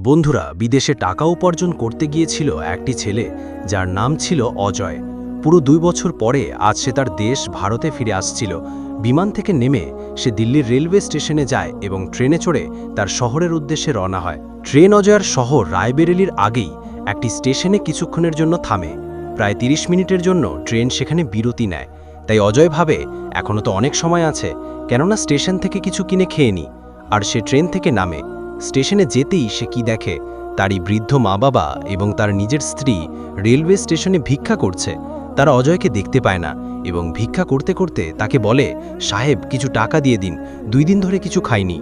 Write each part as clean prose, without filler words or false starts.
বন্ধুরা, বিদেশে টাকা উপার্জন করতে গিয়েছিল একটি ছেলে যার নাম ছিল অজয়। পুরো 2 বছর পরে আজ সে তার দেশ ভারতে ফিরে আসছিল। বিমান থেকে নেমে সে দিল্লির রেলওয়ে স্টেশনে যায় এবং ট্রেনে চড়ে তার শহরের উদ্দেশ্যে রওনা হয়। ট্রেন অজয়ের শহর রায়বেরেলির আগেই একটি স্টেশনে কিছুক্ষণের জন্য থামে। প্রায় 30 মিনিটের জন্য ট্রেন সেখানে বিরতি নেয়। তাই অজয় ভাবে এখনও তো অনেক সময় আছে, কেননা স্টেশন থেকে কিছু কিনে খেয়ে নি। আর সে ট্রেন থেকে নামে। স্টেশনে যেতেই সে কি দেখে, তারই বৃদ্ধ মা বাবা এবং তার নিজের স্ত্রী রেলওয়ে স্টেশনে ভিক্ষা করছে। তারা অজয়কে দেখতে পায় না এবং ভিক্ষা করতে করতে তাকে বলে, সাহেব কিছু টাকা দিয়ে দিন, 2 দিন ধরে কিছু খাইনি।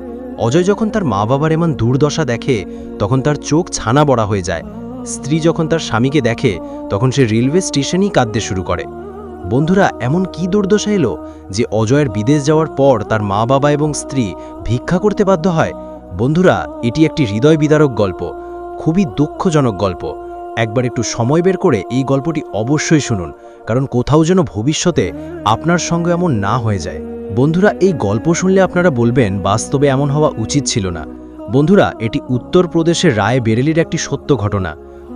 অজয় যখন তার মা বাবার এমন দুর্দশা দেখে তখন তার চোখ ছানা বড়া হয়ে যায়। স্ত্রী যখন তার স্বামীকে দেখে তখন সে রেলওয়ে স্টেশনেই কাঁদতে শুরু করে। বন্ধুরা, এমন কি দুর্দশা এলো যে অজয়ের বিদেশ যাওয়ার পর তার মা বাবা এবং স্ত্রী ভিক্ষা করতে বাধ্য হয়? বন্ধুরা, এটি একটি হৃদয় বিদারক গল্প, খুবই দুঃখজনক গল্প। একবার একটু সময় বের করে এই গল্পটি অবশ্যই শুনুন, কারণ কোথাও যেন ভবিষ্যতে আপনার সঙ্গে এমন না হয়ে যায়। বন্ধুরা, এই গল্প শুনলে আপনারা বলবেন বাস্তবে এমন হওয়া উচিত ছিল না। বন্ধুরা, এটি উত্তরপ্রদেশের রায়বেরেলির একটি সত্য ঘটনা।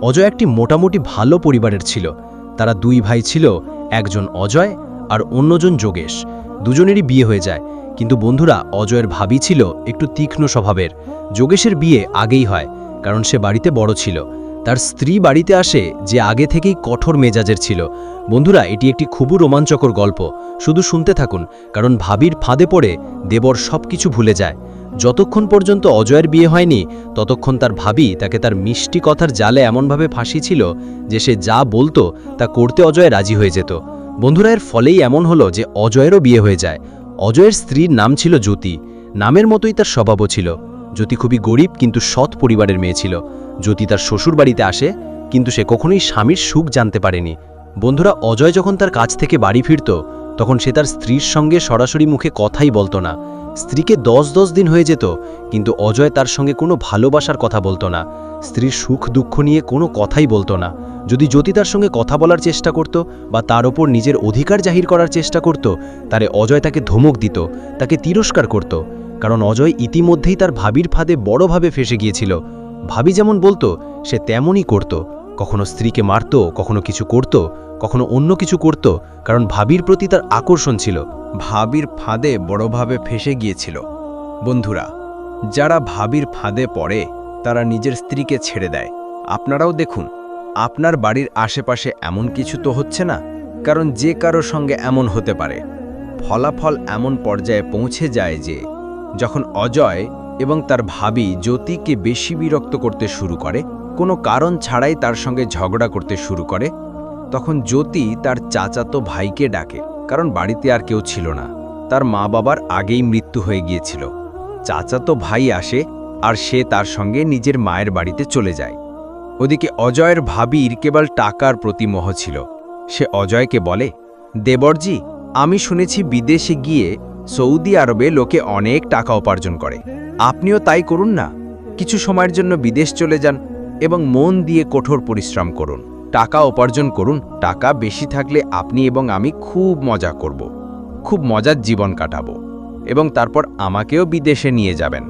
অজয় একটি মোটামুটি ভালো পরিবারের ছিল। তারা 2 ভাই ছিল, একজন অজয় আর অন্যজন যোগেশ। দুজনেরই বিয়ে হয়ে যায়। কিন্তু বন্ধুরা, অজয়ের ভাবি ছিল একটু তীক্ষ্ণ স্বভাবের। যোগেশের বিয়ে আগেই হয়, কারণ সে বাড়িতে বড় ছিল। তার স্ত্রী বাড়িতে আসে, যে আগে থেকেই কঠোর মেজাজের ছিল। বন্ধুরা, এটি একটি খুবই রোমাঞ্চকর গল্প, শুধু শুনতে থাকুন, কারণ ভাবির ফাঁদে পড়ে দেবর সবকিছু ভুলে যায়। যতক্ষণ পর্যন্ত অজয়ের বিয়ে হয়নি ততক্ষণ তার ভাবি তাকে তার মিষ্টি কথার জালে এমনভাবে ফাঁসিয়েছিল যে সে যা বলতো তা করতে অজয় রাজি হয়ে যেত। বন্ধুরা, এর ফলেই এমন হলো যে অজয়েরও বিয়ে হয়ে যায়। অজয়ের স্ত্রীর নাম ছিল জ্যোতি। নামের মতোই তার স্বভাবও ছিল। জ্যোতি খুবই গরিব কিন্তু সৎ পরিবারের মেয়ে ছিল। জ্যোতি তার শ্বশুর বাড়িতে আসে, কিন্তু সে কখনোই স্বামীর সুখ জানতে পারেনি। বন্ধুরা, অজয় যখন তার কাজ থেকে বাড়ি ফিরত তখন সে তার স্ত্রীর সঙ্গে সরাসরি মুখে কথাই বলতো না। স্ত্রীকে 10 দিন হয়ে যেত, কিন্তু অজয় তার সঙ্গে কোনো ভালোবাসার কথা বলতো না। স্ত্রীর সুখ দুঃখ নিয়ে কোনো কথাই বলতো না। যদি জ্যোতি তার সঙ্গে কথা বলার চেষ্টা করত বা তার ওপর নিজের অধিকার জাহির করার চেষ্টা করত, তারে অজয় তাকে ধমক দিত, তাকে তিরস্কার করত। কারণ অজয় ইতিমধ্যেই তার ভাবির ফাঁদে বড়ভাবে ফেসে গিয়েছিল। ভাবি যেমন বলতো সে তেমনই করত। কখনো স্ত্রীকে মারত, কখনো কিছু করত, কখনো অন্য কিছু করত, কারণ ভাবির প্রতি তার আকর্ষণ ছিল। ভাবির ফাঁদে বড়ভাবে ফেসে গিয়েছিল। বন্ধুরা, যারা ভাবির ফাঁদে পড়ে তারা নিজের স্ত্রীকে ছেড়ে দেয়। আপনারাও দেখুন, আপনার বাড়ির আশেপাশে এমন কিছু তো হচ্ছে না, কারণ যে কারো সঙ্গে এমন হতে পারে। ফলাফল এমন পর্যায়ে পৌঁছে যায় যে যখন অজয় এবং তার ভাবি জ্যোতিকে বেশি বিরক্ত করতে শুরু করে, কোনো কারণ ছাড়াই তার সঙ্গে ঝগড়া করতে শুরু করে, তখন জ্যোতি তার চাচাতো ভাইকে ডাকে। কারণ বাড়িতে আর কেউ ছিল না, তার মা বাবার আগেই মৃত্যু হয়ে গিয়েছিল। চাচাতো ভাই আসে আর সে তার সঙ্গে নিজের মায়ের বাড়িতে চলে যায়। ওদিকে অজয়ের ভাবির কেবল টাকার প্রতি মোহ ছিল। সে অজয়কে বলে, দেবরজি, আমি শুনেছি বিদেশে গিয়ে সৌদি আরবে লোকে অনেক টাকা উপার্জন করে। আপনিও তাই করুন না। কিছু সময়ের জন্য বিদেশ চলে যান এবং মন দিয়ে কঠোর পরিশ্রম করুন, টাকা উপার্জন করুন। টাকা বেশি থাকলে আপনি এবং আমি খুব মজা করব, খুব মজার জীবন কাটাবো, এবং তারপর আমাকেও বিদেশে নিয়ে যাবেন।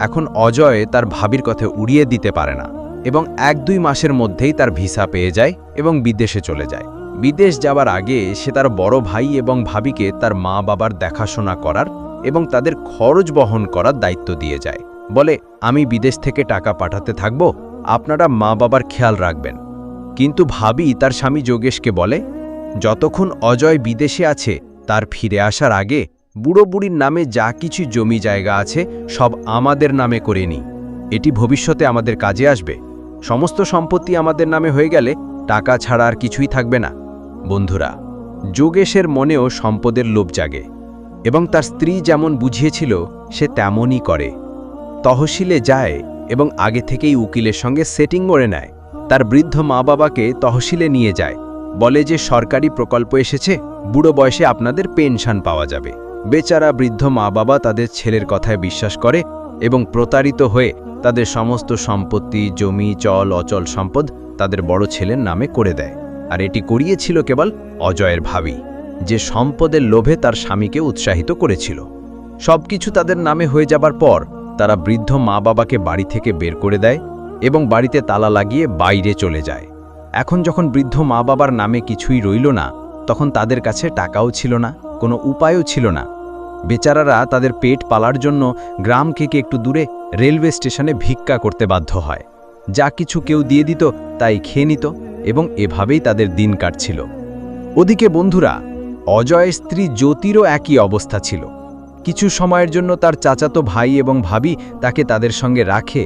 এখন অজয় তার ভাবির কথা উড়িয়ে দিতে পারে না এবং 1-2 মাসের মধ্যেই তার ভিসা পেয়ে যায় এবং বিদেশে চলে যায়। বিদেশ যাওয়ার আগে সে তার বড় ভাই এবং ভাবিকে তার মা বাবার দেখাশোনা করার এবং তাদের খরচ বহন করার দায়িত্ব দিয়ে যায়। বলে, আমি বিদেশ থেকে টাকা পাঠাতে থাকব, আপনারা মা বাবার খেয়াল রাখবেন। কিন্তু ভাবি তার স্বামী যোগেশকে বলে, যতক্ষণ অজয় বিদেশে আছে তার ফিরে আসার আগে বুড়ো বুড়ির নামে যা কিছু জমি জায়গা আছে সব আমাদের নামে করে নিই। এটি ভবিষ্যতে আমাদের কাজে আসবে। সমস্ত সম্পত্তি আমাদের নামে হয়ে গেলে টাকা ছাড়া আর কিছুই থাকবে না। বন্ধুরা, যোগেশের মনেও সম্পদের লোভ জাগে এবং তার স্ত্রী যেমন বুঝিয়েছিল সে তেমনই করে। তহসিলে যায় এবং আগে থেকেই উকিলের সঙ্গে সেটিং করে নেয়। তার বৃদ্ধ মা বাবাকে তহসিলে নিয়ে যায়, বলে যে সরকারি প্রকল্প এসেছে, বুড়ো বয়সে আপনাদের পেনশন পাওয়া যাবে। বেচারা বৃদ্ধ মা বাবা তাদের ছেলের কথায় বিশ্বাস করে এবং প্রতারিত হয়ে তাদের সমস্ত সম্পত্তি, জমি, চল অচল সম্পদ তাদের বড় ছেলের নামে করে দেয়। আর এটি করিয়েছিল কেবল অজয়ের ভাবি, যে সম্পদের লোভে তার স্বামীকে উৎসাহিত করেছিল। সবকিছু তাদের নামে হয়ে যাবার পর তারা বৃদ্ধ মা বাবাকে বাড়ি থেকে বের করে দেয় এবং বাড়িতে তালা লাগিয়ে বাইরে চলে যায়। এখন যখন বৃদ্ধ মা বাবার নামে কিছুই রইল না, তখন তাদের কাছে টাকাও ছিল না, কোনো উপায়ও ছিল না। বেচারারা তাদের পেট পালার জন্য গ্রাম থেকে একটু দূরে রেলওয়ে স্টেশনে ভিক্ষা করতে বাধ্য হয়। যা কিছু কেউ দিয়ে দিত তাই খেয়ে নিত এবং এভাবেই তাদের দিন কাটছিল। ওদিকে বন্ধুরা, অজয়ের স্ত্রী জ্যোতিরও একই অবস্থা ছিল। কিছু সময়ের জন্য তার চাচাতো ভাই এবং ভাবি তাকে তাদের সঙ্গে রাখে,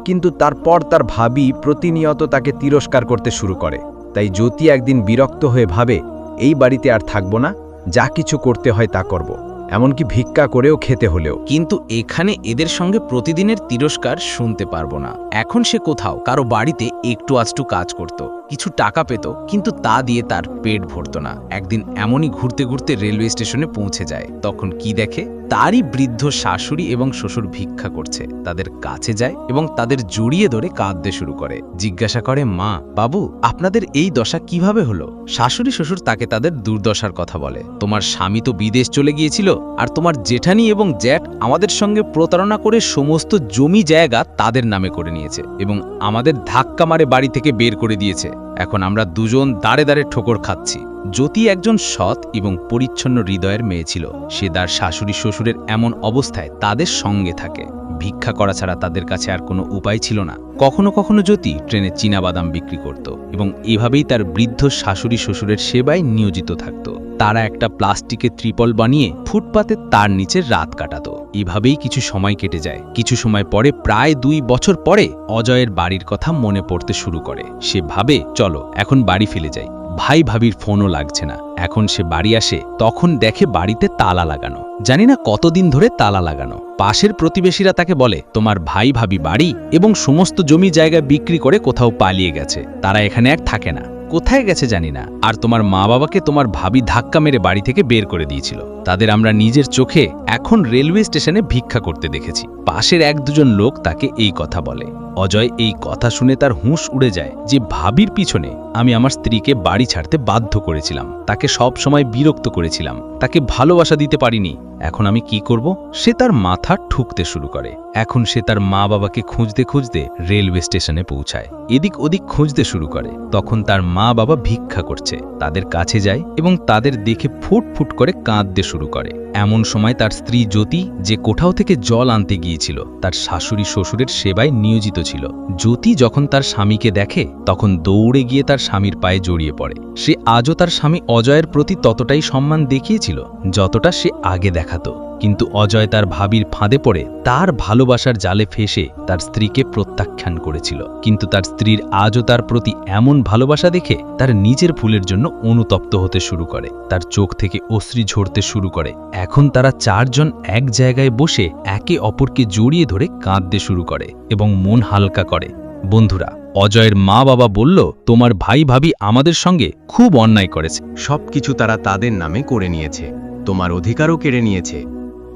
কিন্তু তারপর তার ভাবি প্রতিনিয়ত তাকে তিরস্কার করতে শুরু করে। তাই জ্যোতি একদিন বিরক্ত হয়ে ভাবে, এই বাড়িতে আর থাকব না, যা কিছু করতে হয় তা করব, এমনকি ভিক্ষা করেও খেতে হলেও। কিন্তু এখানে এদের সঙ্গে প্রতিদিনের তিরস্কার শুনতে পারবো না। এখন সে কোথাও কারো বাড়িতে একটু আধটু কাজ করত, কিছু টাকা পেত, কিন্তু তা দিয়ে তার পেট ভরত না। একদিন এমনই ঘুরতে ঘুরতে রেলওয়ে স্টেশনে পৌঁছে যায়। তখন কি দেখে, তারই বৃদ্ধ শাশুড়ি এবং শ্বশুর ভিক্ষা করছে। তাদের কাছে যায় এবং তাদের জড়িয়ে ধরে কাঁদতে শুরু করে। জিজ্ঞাসা করে, মা, বাবু, আপনাদের এই দশা কিভাবে হলো? শাশুড়ি শ্বশুর তাকে তাদের দুর্দশার কথা বলে। তোমার স্বামী তো বিদেশ চলে গিয়েছিল, আর তোমার জেঠানি এবং জ্যাঠ আমাদের সঙ্গে প্রতারণা করে সমস্ত জমি জায়গা তাদের নামে করে নিয়েছে এবং আমাদের ধাক্কা মারে বাড়ি থেকে বের করে দিয়েছে। এখন আমরা দুজন দাঁড়ে দাঁড়ে ঠোকর খাচ্ছি। জ্যোতি একজন সৎ এবং পরিচ্ছন্ন হৃদয়ের মেয়ে ছিল। সে তার শাশুড়ি শ্বশুরের এমন অবস্থায় তাদের সঙ্গে থাকে। ভিক্ষা করা ছাড়া তাদের কাছে আর কোনো উপায় ছিল না। কখনো কখনো জ্যোতি ট্রেনে চীনাবাদাম বিক্রি করত এবং এভাবেই তার বৃদ্ধ শাশুড়ি শ্বশুরের সেবায় নিয়োজিত থাকত। তারা একটা প্লাস্টিকের ত্রিপল বানিয়ে ফুটপাতে তার নিচে রাত কাটাতো। এভাবেই কিছু সময় কেটে যায়। কিছু সময় পরে, প্রায় 2 বছর পরে, অজয়ের বাড়ির কথা মনে পড়তে শুরু করে। সে ভাবে, চলো এখন বাড়ি ফিরে যাই। ভাই ভাবির ফোনও লাগছে না। এখন সে বাড়ি আসে, তখন দেখে বাড়িতে তালা লাগানো। জানি না কতদিন ধরে তালা লাগানো। পাশের প্রতিবেশীরা তাকে বলে, তোমার ভাই ভাবি বাড়ি এবং সমস্ত জমি জায়গা বিক্রি করে কোথাও পালিয়ে গেছে, তারা এখানে আর থাকে না। কোথায় গেছে জানি না। আর তোমার মা বাবাকে তোমার ভাবি ধাক্কা মেরে বাড়ি থেকে বের করে দিয়েছিল। তাদের আমরা নিজের চোখে এখন রেলওয়ে স্টেশনে ভিক্ষা করতে দেখেছি। পাশের 1-2 লোক তাকে এই কথা বলে। অজয় এই কথা শুনে তার হুঁশ উড়ে যায় যে ভাবির পিছনে আমি আমার স্ত্রীকে বাড়ি ছাড়তে বাধ্য করেছিলাম, তাকে সব সময় বিরক্ত করেছিলাম, তাকে ভালোবাসা দিতে পারিনি। এখন আমি কি করব? সে তার মাথা ঠুকতে শুরু করে। এখন সে তার মা বাবাকে খুঁজতে খুঁজতে রেলওয়ে স্টেশনে পৌঁছায়। এদিক ওদিক খুঁজতে শুরু করে। তখন তার মা বাবা ভিক্ষা করছে। তাদের কাছে যায় এবং তাদের দেখে ফুট ফুট করে কাঁদতে শুরু করে। এমন সময় তার স্ত্রী জ্যোতি, যে কোথাও থেকে জল আনতে গিয়েছিল, তার শাশুড়ি শ্বশুরের সেবায় নিয়োজিত ছিল। জ্যোতি যখন তার স্বামীকে দেখে, তখন দৌড়ে গিয়ে তার স্বামীর পায়ে জড়িয়ে পড়ে। সে আজও তার স্বামী অজয়ের প্রতি ততটাই সম্মান দেখিয়েছিল যতটা সে আগে দেখাতো। কিন্তু অজয় তার ভাবির ফাঁদে পড়ে তার ভালোবাসার জালে ফেসে তার স্ত্রীকে প্রত্যাখ্যান করেছিল। কিন্তু তার স্ত্রীর আজও তার প্রতি এমন ভালোবাসা দেখে তার নিজের ভুলের জন্য অনুতপ্ত হতে শুরু করে। তার চোখ থেকে অশ্রু ঝরতে শুরু করে। এখন তারা 4 জন এক জায়গায় বসে একে অপরকে জড়িয়ে ধরে কাঁদতে শুরু করে এবং মন হালকা করে। বন্ধুরা, অজয়ের মা বাবা বলল, তোমার ভাই ভাবি আমাদের সঙ্গে খুব অন্যায় করেছে। সবকিছু তারা তাদের নামে করে নিয়েছে, তোমার অধিকারও কেড়ে নিয়েছে।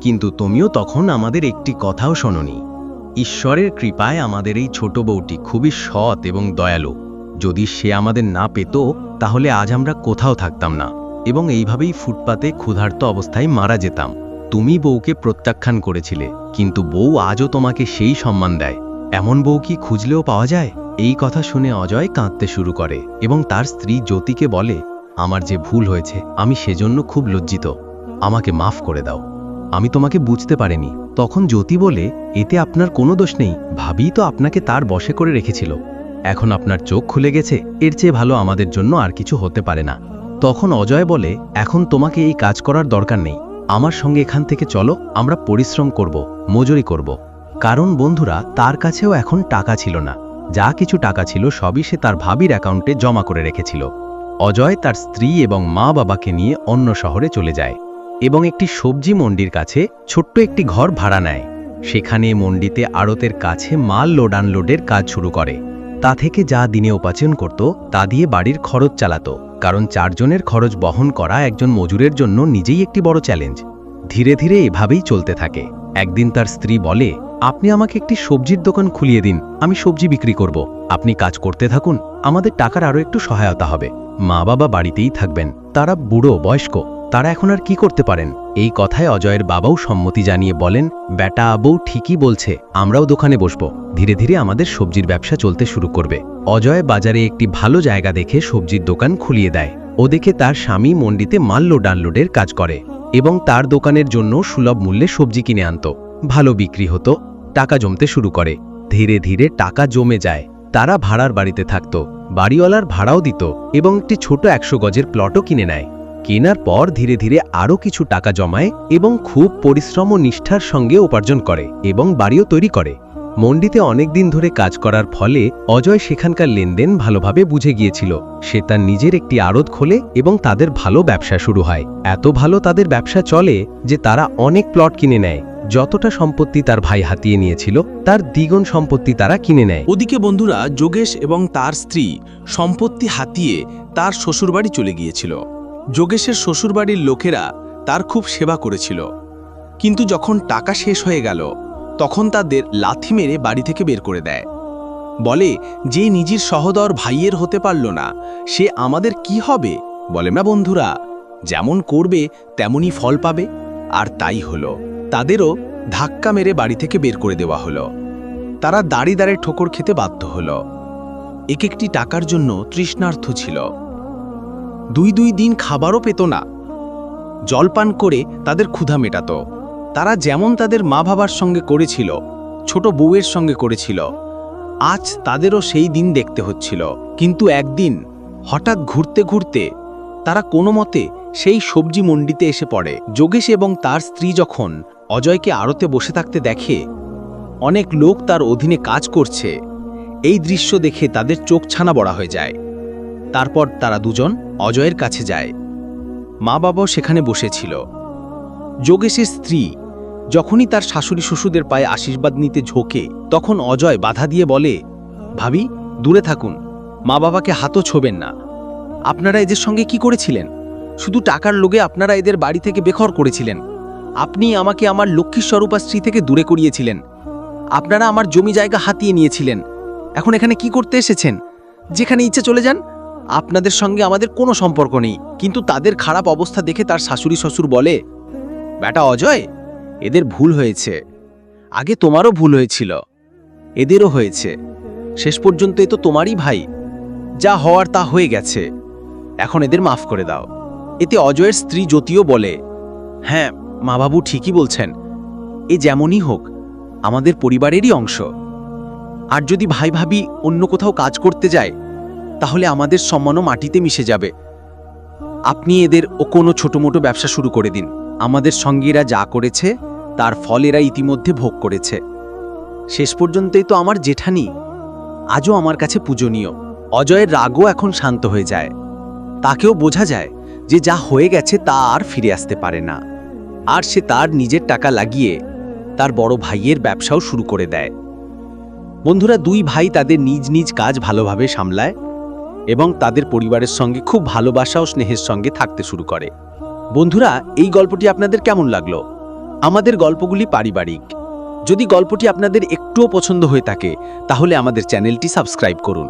কিন্তু তুমিও তখন আমাদের একটি কথাও শোনোনি। ঈশ্বরের কৃপায় আমাদের এই ছোট বউটি খুবই সৎ এবং দয়ালু। যদি সে আমাদের না পেত, তাহলে আজ আমরা কোথাও থাকতাম না এবং এইভাবেই ফুটপাতে ক্ষুধার্ত অবস্থায় মারা যেতাম। তুমি বউকে প্রত্যাখ্যান করেছিলে, কিন্তু বউ আজও তোমাকে সেই সম্মান দেয়। এমন বউ কি খুঁজলেও পাওয়া যায়? এই কথা শুনে অজয় কাঁদতে শুরু করে এবং তার স্ত্রী জ্যোতিকে বলে, আমার যে ভুল হয়েছে আমি সেজন্য খুব লজ্জিত, আমাকে মাফ করে দাও, আমি তোমাকে বুঝতে পারিনি। তখন জ্যোতি বলে, এতে আপনার কোনো দোষ নেই, ভাবি তো আপনাকে তার বশে করে রেখেছিল। এখন আপনার চোখ খুলে গেছে, এর চেয়ে ভালো আমাদের জন্য আর কিছু হতে পারে না। তখন অজয় বলে, এখন তোমাকে এই কাজ করার দরকার নেই, আমার সঙ্গে এখান থেকে চলো, আমরা পরিশ্রম করব, মজুরি করব। কারণ বন্ধুরা, তার কাছেও এখন টাকা ছিল না। যা কিছু টাকা ছিল সবই সে তার ভাবির অ্যাকাউন্টে জমা করে রেখেছিল। অজয় তার স্ত্রী এবং মা বাবাকে নিয়ে অন্য শহরে চলে যায় এবং একটি সবজি মন্ডির কাছে ছোট্ট একটি ঘর ভাড়া নেয়। সেখানে মন্ডিতে আড়তের কাছে মাল লোড আনলোডের কাজ শুরু করে। তা থেকে যা দিনে উপার্জন করত তা দিয়ে বাড়ির খরচ চালাত। কারণ 4 জনের খরচ বহন করা একজন মজুরের জন্য নিজেই একটি বড় চ্যালেঞ্জ। ধীরে ধীরে এভাবেই চলতে থাকে। একদিন তার স্ত্রী বলে, আপনি আমাকে একটি সবজির দোকান খুলিয়ে দিন, আমি সবজি বিক্রি করব। আপনি কাজ করতে থাকুন, আমাদের টাকার আরও একটু সহায়তা হবে। মা বাবা বাড়িতেই থাকবেন, তারা বুড়ো বয়স্ক, তারা এখন আর কি করতে পারেন? এই কথায় অজয়ের বাবাও সম্মতি জানিয়ে বলেন, বেটা বউ ঠিকই বলছে, আমরাও দোকানে বসবো। ধীরে ধীরে আমাদের সবজির ব্যবসা চলতে শুরু করবে। অজয় বাজারে একটি ভালো জায়গা দেখে সবজির দোকান খুলিয়ে দেয়। ও দেখে তার স্বামী মন্ডিতে মাল লোড আনলোডের কাজ করে এবং তার দোকানের জন্য সুলভ মূল্যে সবজি কিনে আনত। ভালো বিক্রি হতো, টাকা জমতে শুরু করে। ধীরে ধীরে টাকা জমে যায়। তারা ভাড়ার বাড়িতে থাকত, বাড়িওয়ালার ভাড়াও দিত এবং একটি ছোট 100 গজের প্লটও কিনে নেয়। কেনার পর ধীরে ধীরে আরও কিছু টাকা জমায় এবং খুব পরিশ্রম ও নিষ্ঠার সঙ্গে উপার্জন করে এবং বাড়িও তৈরি করে। মন্ডিতে অনেক দিন ধরে কাজ করার ফলে অজয় সেখানকার লেনদেন ভালোভাবে বুঝে গিয়েছিল। সে তার নিজের একটি আড়ত খোলে এবং তাদের ভালো ব্যবসা শুরু হয়। এত ভালো তাদের ব্যবসা চলে যে তারা অনেক প্লট কিনে নেয়। যতটা সম্পত্তি তার ভাই হাতিয়ে নিয়েছিল তার দ্বিগুণ সম্পত্তি তারা কিনে নেয়। ওদিকে বন্ধুরা, যোগেশ এবং তার স্ত্রী সম্পত্তি হাতিয়ে তার শ্বশুরবাড়ি চলে গিয়েছিল। যোগেশের শ্বশুরবাড়ির লোকেরা তার খুব সেবা করেছিল, কিন্তু যখন টাকা শেষ হয়ে গেল তখন তাদের লাথি মেরে বাড়ি থেকে বের করে দেয়। বলে, যে নিজের সহোদর ভাইয়ের হতে পারল না, সে আমাদের কি হবে? বলে না বন্ধুরা, যেমন করবে তেমনই ফল পাবে। আর তাই হলো, তাদেরও ধাক্কা মেরে বাড়ি থেকে বের করে দেওয়া হলো। তারা দাঁড়ি দাঁড়ে ঠোকর খেতে বাধ্য হলো। এক একটি টাকার জন্য তৃষ্ণার্থ ছিল। দুই দিন খাবারও পেত না। জলপান করে তাদের ক্ষুধা মেটাত। তারা যেমন তাদের মা বাবার সঙ্গে করেছিল, ছোট বউয়ের সঙ্গে করেছিল, আজ তাদেরও সেই দিন দেখতে হচ্ছিল। কিন্তু একদিন হঠাৎ ঘুরতে ঘুরতে তারা কোনো মতে সেই সবজি মন্ডিতে এসে পড়ে। যোগেশ এবং তার স্ত্রী যখন অজয়কে আড়তে বসে থাকতে দেখে, অনেক লোক তার অধীনে কাজ করছে, এই দৃশ্য দেখে তাদের চোখ ছানা বড়া হয়ে যায়। তারপর তারা দুজন অজয়ের কাছে যায়। মা বাবাও সেখানে বসেছিল। যোগেশের স্ত্রী যখনই তার শাশুড়ি শ্বশুরদের পায়ে আশীর্বাদ নিতে ঝোঁকে, তখন অজয় বাধা দিয়ে বলে, ভাবি, দূরে থাকুন, মা বাবাকে হাতও ছোবেন না। আপনারা এদের সঙ্গে কি করেছিলেন? শুধু টাকার লোভে আপনারা এদের বাড়ি থেকে বেঘর করেছিলেন। আপনি আমাকে আমার লক্ষ্মী স্বরূপা স্ত্রী থেকে দূরে করিয়েছিলেন। আপনারা আমার জমি জায়গা হাতিয়ে নিয়েছিলেন। এখন এখানে কি করতে এসেছেন? যেখানে ইচ্ছে চলে যান, আপনাদের সঙ্গে আমাদের কোনো সম্পর্ক নেই। কিন্তু তাদের খারাপ অবস্থা দেখে তার শাশুড়ি শ্বশুর বলে, বেটা অজয়, এদের ভুল হয়েছে। আগে তোমারও ভুল হয়েছিল, এদেরও হয়েছে। শেষ পর্যন্ত এ তো তোমারই ভাই। যা হওয়ার তা হয়ে গেছে, এখন এদের মাফ করে দাও। এতে অজয়ের স্ত্রী জ্যোতিও বলে, হ্যাঁ মা বাবু ঠিকই বলছেন, এ যেমনই হোক আমাদের পরিবারেরই অংশ। আর যদি ভাই ভাবি অন্য কোথাও কাজ করতে যায়, তাহলে আমাদের সম্মানও মাটিতে মিশে যাবে। আপনি এদের ও কোনো ছোটমোটো ব্যবসা শুরু করে দিন। আমাদের সঙ্গীরা যা করেছে তার ফল এরা ইতিমধ্যে ভোগ করেছে। শেষ পর্যন্তই তো আমার জেঠানি আজও আমার কাছে পূজনীয়। অজয়ের রাগও এখন শান্ত হয়ে যায়। তাকেও বোঝা যায় যে যা হয়ে গেছে তা আর ফিরে আসতে পারে না। আর সে তার নিজের টাকা লাগিয়ে তার বড় ভাইয়ের ব্যবসাও শুরু করে দেয়। বন্ধুরা, দুই ভাই তাদের নিজ নিজ কাজ ভালোভাবে সামলায় এবং তাদের পরিবারের সঙ্গে খুব ভালোবাসা ও স্নেহের সঙ্গে থাকতে শুরু করে। বন্ধুরা, এই গল্পটি আপনাদের কেমন লাগলো? আমাদের গল্পগুলি পারিবারিক। যদি গল্পটি আপনাদের একটুও পছন্দ হয়ে থাকে, তাহলে আমাদের চ্যানেলটি সাবস্ক্রাইব করুন।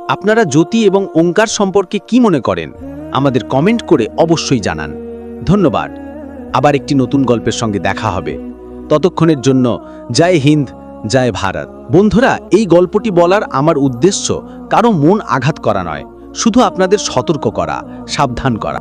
আপনারা জ্যোতি এবং ওঙ্কার সম্পর্কে কি মনে করেন আমাদের কমেন্ট করে অবশ্যই জানান। ধন্যবাদ। আবার একটি নতুন গল্পের সঙ্গে দেখা হবে। ততক্ষণের জন্য জয় হিন্দ, জয় ভারত। বন্ধুরা, এই গল্পটি বলার আমার উদ্দেশ্য কারো মন আঘাত করা নয়, শুধু আপনাদের সতর্ক করা, সাবধান করা।